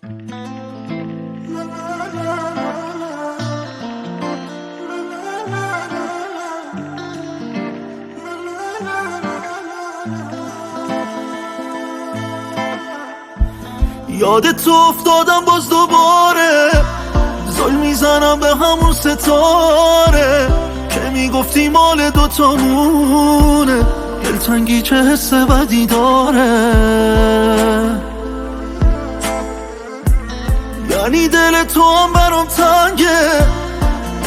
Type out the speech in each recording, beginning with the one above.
یادت تو افتادم باز دوباره، زل میزنم به همون ستاره که میگفتی مال دوتامونه، دلتنگی چه حس بدی داره. یعنی دل تو هم برام تنگه،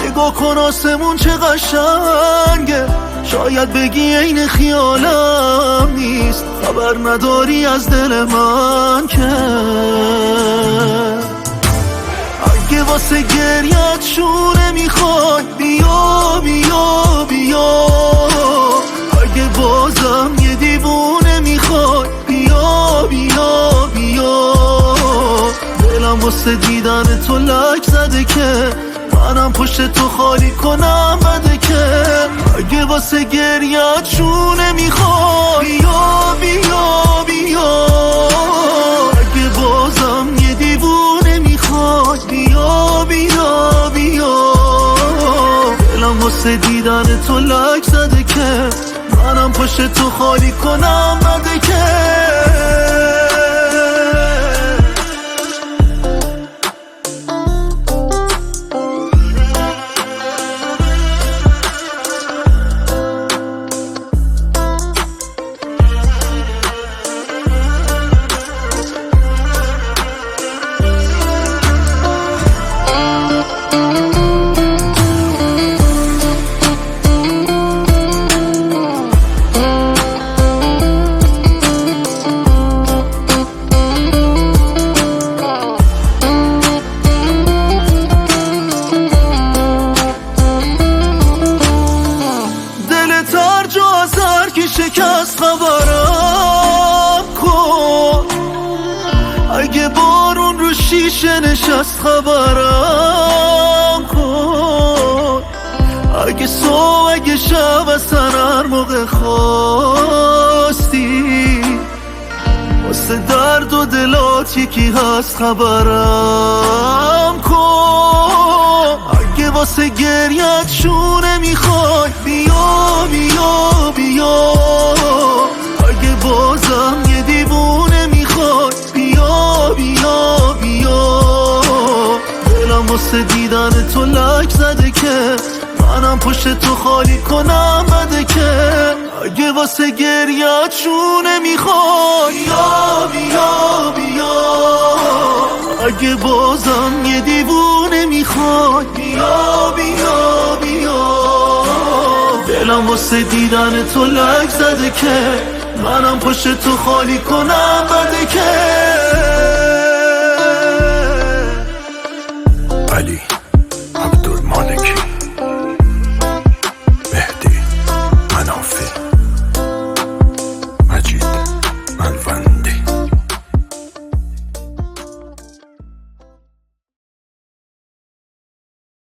نگاه کن آسمون چه قشنگه، شاید بگی عین خیالم نیست، خبر نداری از دل من که. اگه واسه گریت شونه میخوای بیا بیا بیا، اگه بازم یه دیوونه میخوای بیا بیا بیا، دلم واسه دیدن تو لک زده که منم پشت تو خالی کنم بده که. اگه واسه گریت شونه میخوای بیا بیا بیا، اگه بازم یه دیوونه میخوای بیا بیا بیا، دلم واسه دیدن تو لک زده که منم پشت تو خالی کنم بده که. شکست خبرم کن، اگه بارون رو شیشه نشست خبرم کن، اگه صبح اگه شب اصلا هر موقع خواستی واسه درد و دلات یکی هست خبرم کن. اگه واسه گریت شونه میخوای بیا بیا بیا، اگه بازم یه دیوونه میخوای بیا بیا بیا، دلم واسه دیدن تو لک زده که منم پشت تو خالی کنم بده که. اگه واسه گریت شونه میخوای بیا بیا بیا، اگه بازم یه دیوونه میخوای بیا بیا بیا، دلم واسه دیدن تو لک زده که منم پشت تو خالی کنم بده که.